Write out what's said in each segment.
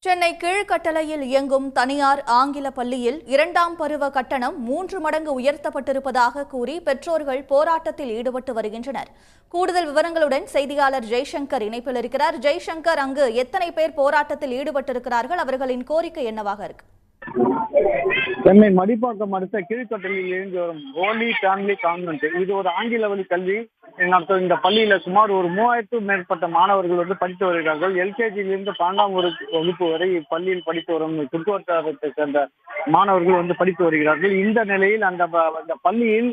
சென்னை கீழ்கட்டளையில் இயங்கும் தனியார் ஆங்கில பள்ளியில் 2ஆம் பருவ கட்டணம் 3 மடங்கு உயர்த்தப்பட்டிருப்பதாக கூறி பெற்றோர்கள் போராட்டத்தில் ஈடுபட்டு வருகின்றனர். கூடுதல் விவரங்களுடன் செய்தியாளர் ஜெய்சங்கர் இணைப்பில் இருக்கிறார். ஜெய்சங்கர், அங்கு எத்தனை பேர் போராட்டத்தில் ஈடுபட்டிருக்கிறார்கள்? அவர்களின் கோரிக்கை என்னவாக இருக்கு? சென்னை மடிப்பாக்கம் அடுத்த கீழ்கட்டளையில் இயங்கி வரும் ஹோலி ஃபேமிலி கான்வென்ட், இது ஒரு ஆங்கில வழி கல்வி நடத்தும். இந்த பள்ளியில சுமார் ஒரு 3000க்கும் மேற்பட்ட மாணவர்கள் படித்து வருகிறார்கள். எல்கேஜியிலிருந்து 12ஆம் வகுப்பு வரை இப்பள்ளியில் படித்து வரும் சுற்றுவட்டாரத்தை சேர்ந்த மாணவர்கள் படித்து வருகிறார்கள். இந்த நிலையில் அந்த பள்ளியில்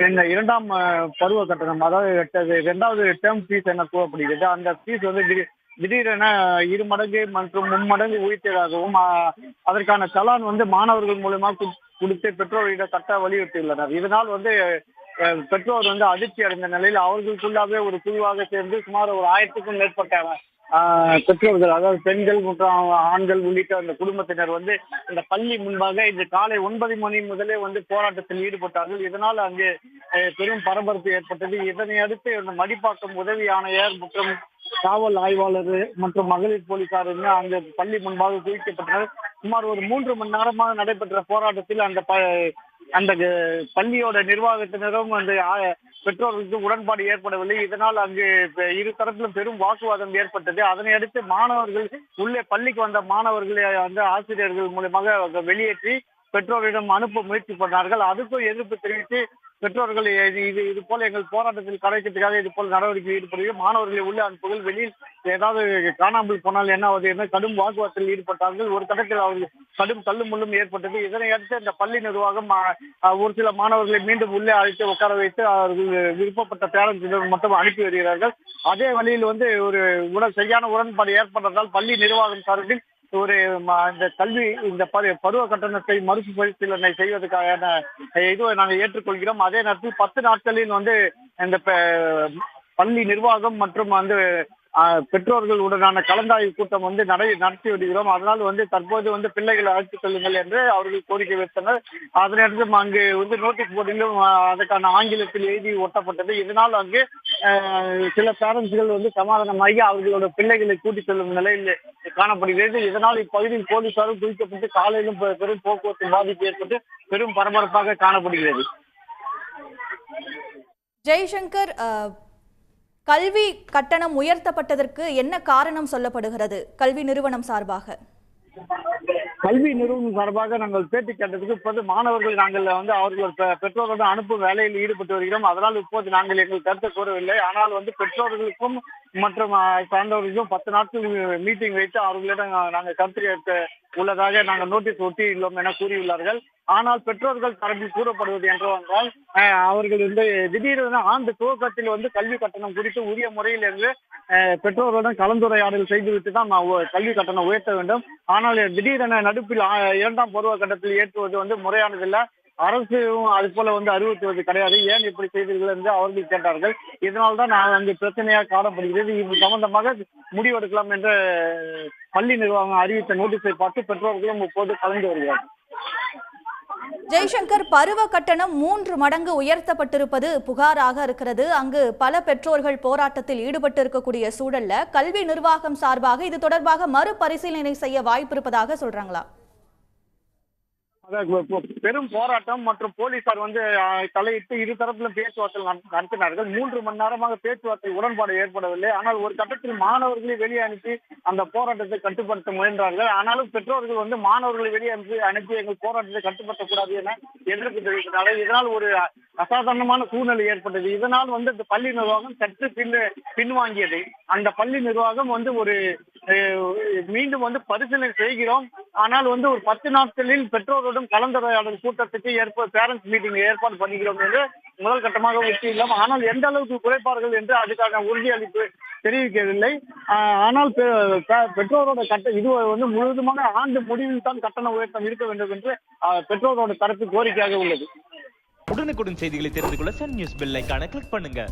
இந்த 2ஆம் பருவ கட்டணம், அதாவது 2வது டேர்ம் ஃபீஸ் என கூறப்படுகிறது. அந்த ஃபீஸ் திடீரென 2 மடங்கு மற்றும் 3 மடங்கு உயர்த்தியதாகவும் அதற்கான சலான் மாணவர்கள் மூலமா கொடுத்து பெற்றோரிடம் கட்ட வலியுறுத்தியுள்ளனர். இதனால் பெற்றோர் அதிர்ச்சி அடைந்த நிலையில் அவர்களுக்குள்ளாவே ஒரு குழுவாக சேர்ந்து சுமார் ஒரு 1000க்கும் மேற்பட்ட பெற்றோர்கள், அதாவது பெண்கள் மற்றும் ஆண்கள் உள்ளிட்ட அந்த குடும்பத்தினர் இந்த பள்ளி முன்பாக இன்று காலை 9 மணி முதலே போராட்டத்தில் ஈடுபட்டார்கள். இதனால் அங்கு பெரும் பரபரப்பு ஏற்பட்டது. இதனை அடுத்து இந்த மடிப்பாக்கம் உதவி ஆணையர் மற்றும் காவல் ஆய்வாளர் மற்றும் மகளிர் போலீசார் அந்த பள்ளி முன்பாக குவிக்கப்பட்டனர். சுமார் ஒரு 3 மணி நேரமாக நடைபெற்ற போராட்டத்தில் அந்த பள்ளியோட நிர்வாகத்தினரும் பெற்றோர்களுக்கு உடன்பாடு ஏற்படவில்லை. இதனால் அங்கு இரு தரப்பிலும் பெரும் வாக்குவாதம் ஏற்பட்டது. அதனை அடுத்து மாணவர்கள் உள்ளே பள்ளிக்கு வந்த மாணவர்களை ஆசிரியர்கள் மூலமாக வெளியேற்றி பெற்றோரிடம் அனுப்ப முயற்சி பண்ணார்கள். அதுக்கும் எதிர்ப்பு தெரிவித்து பெற்றோர்கள் இது போல எங்கள் போராட்டத்தில் கலைக்கிறதுக்காக இது போல நடவடிக்கை ஈடுபடுகிறோம், மாணவர்களை உள்ள அனுப்புகள், வெளியில் ஏதாவது காணாமல் போனால் என்ன ஆகுது என கடும் வாக்குவாதத்தில் ஈடுபட்டார்கள். ஒரு கட்டத்தில் அவர்கள் கடும் தள்ளுமுள்ளும் ஏற்பட்டது. இதனை அடுத்து இந்த பள்ளி நிர்வாகம் ஒரு சில மாணவர்களை மீண்டும் உள்ளே அழைத்து உட்கார வைத்து அவர்கள் விருப்பப்பட்ட பேரண்ட்ஸிடம் மட்டும் அனுப்பி வருகிறார்கள். அதே வழியில் ஒரு சரியான உடன்பாடு ஏற்பட்டதால் பள்ளி நிர்வாகம் சார்பில் இந்த பருவ கட்டணத்தை மறுபரிசீலனை செய்வதற்கான இதுவை நாங்கள் ஏற்றுக்கொள்கிறோம். அதே நேரத்தில் 10 நாட்களில் இந்த பள்ளி நிர்வாகம் மற்றும் பெற்றோர்களுடனான கலந்தாய்வு கூட்டம் நடத்தி வருகிறோம். அதனால் தற்போது பிள்ளைகளை அழைத்துக் கொள்ளுங்கள் என்று அவர்கள் கோரிக்கை வைத்தனர். அதனடுத்து அங்கு நோட்டீஸ் போர்டிலும் அதற்கான ஆங்கிலத்தில் எழுதி ஒட்டப்பட்டது. இதனால் அங்கு சில பேரண்ட்ஸ்கள் சமாதானமாகி அவர்களோட பிள்ளைகளை கூட்டிச் செல்லும் நிலையில் காணப்படுகிறது. இதனால் இப்பகுதியில் போலீசாரும் குவிக்கப்பட்டு காலையிலும் பெரும் போக்குவரத்து பாதிப்பு ஏற்பட்டு பெரும் பரபரப்பாக காணப்படுகிறது. ஜெய்சங்கர், கல்வி கட்டணம் உயர்த்தப்பட்டதற்கு என்ன காரணம் சொல்லப்படுகிறது கல்வி நிறுவனம் சார்பாக? கல்வி நிறுவனம் சார்பாக நாங்கள் பேட்டி கேட்டதுக்கு இப்போது மாணவர்கள் நாங்கள் அவர்கள் பெற்றோருடன் அனுப்பும் வேலையில் ஈடுபட்டு வருகிறோம். அதனால் இப்போது நாங்கள் எங்கள் கருத்தை கூறவில்லை. ஆனால் பெற்றோர்களுக்கும் மற்றும் சார்ந்தவர்களுக்கும் 10 நாட்கள் மீட்டிங் வைத்து அவர்களிடம் நாங்கள் கருத்து கேட்க உள்ளதாக நாங்கள் நோட்டீஸ் ஒட்டியுள்ளோம் என கூறியுள்ளார்கள். ஆனால் பெற்றோர்கள் தரப்பில் கூறப்படுவது என்றால் அவர்கள் திடீரென ஆண்டு துவக்கத்தில் கல்வி கட்டணம் குறித்து உரிய முறையில் பெற்றோருடன் கலந்துரையாடல் செய்துவிட்டு தான் கல்வி கட்டணம் உயர்த்த வேண்டும். ஆனால் திடீரென நடுப்பில் 2ஆம் பருவ கட்டத்தில் ஏற்றுவது முறையானதில்லை. அரசும் அது போல அறிவுறுத்துவது கிடையாது. ஏன் இப்படி செய்தீர்கள் என்று அவர்கள் கேட்டார்கள். இதனால்தான் அங்கு பிரச்சனையாக காணப்படுகிறது. இது சம்பந்தமாக முடிவெடுக்கலாம் என்ற பள்ளி நிர்வாகம் அறிவித்த நோட்டீஸை பார்த்து பெற்றோர்களும் இப்போது கலந்து வருகிறார்கள். ஜெய்சங்கர், பருவ கட்டணம் 3 மடங்கு உயர்த்தப்பட்டிருப்பது புகாராக இருக்கிறது. அங்கு பல பெற்றோர்கள் போராட்டத்தில் ஈடுபட்டு இருக்கக்கூடிய சூழல்ல கல்வி நிர்வாகம் சார்பாக இது தொடர்பாக மறுபரிசீலனை செய்ய வாய்ப்பு இருப்பதாக சொல்றாங்களா? பெரும் போராட்டம் மற்றும் போலீசார் தலையிட்டு இரு தரப்பிலும் பேச்சுவார்த்தை நடத்தினார்கள். 3 மணி நேரமாக பேச்சுவார்த்தை உடன்பாடு ஏற்படவில்லை. ஆனால் ஒரு கட்டத்தில் மாணவர்களை வெளியே அனுப்பி அந்த போராட்டத்தை கட்டுப்படுத்த முயன்றார்கள். ஆனாலும் பெற்றோர்கள் மாணவர்களை வெளியே அனுப்பி எங்கள் போராட்டத்தை கட்டுப்படுத்தக்கூடாது என எதிர்ப்பு தெரிவிக்கிறார்கள். இதனால் ஒரு அசாதாரணமான சூழ்நிலை ஏற்பட்டது. இதனால் இந்த பள்ளி நிர்வாகம் சற்று பின்வாங்கியது. அந்த பள்ளி நிர்வாகம் மீண்டும் பரிசீலனை செய்கிறோம். ஆனால் ஒரு 10 நாட்களில் பெற்றோருடன் கலந்துரையாடல் கூட்டத்துக்கு பேரண்ட்ஸ் மீட்டிங் ஏற்பாடு பண்ணுகிறோம் என்று முதல் கட்டமாக ஒட்டியுள்ளோம். ஆனால் எந்த அளவுக்கு குறைப்பார்கள் என்று அதுக்கான உறுதியளிப்பு தெரிவிக்கவில்லை. ஆனால் பெற்றோரோட இது முழுவதுமான ஆண்டு முடிவில் தான் கட்டண உயர்த்தம் இருக்க வேண்டும் என்று பெற்றோரோட தரப்பு கோரிக்கையாக உள்ளது. உடனுக்குடன் செய்திகளை தெரிந்து கொள்ள சன் நியூஸ் பெல் ஐகானை கிளிக் பண்ணுங்க.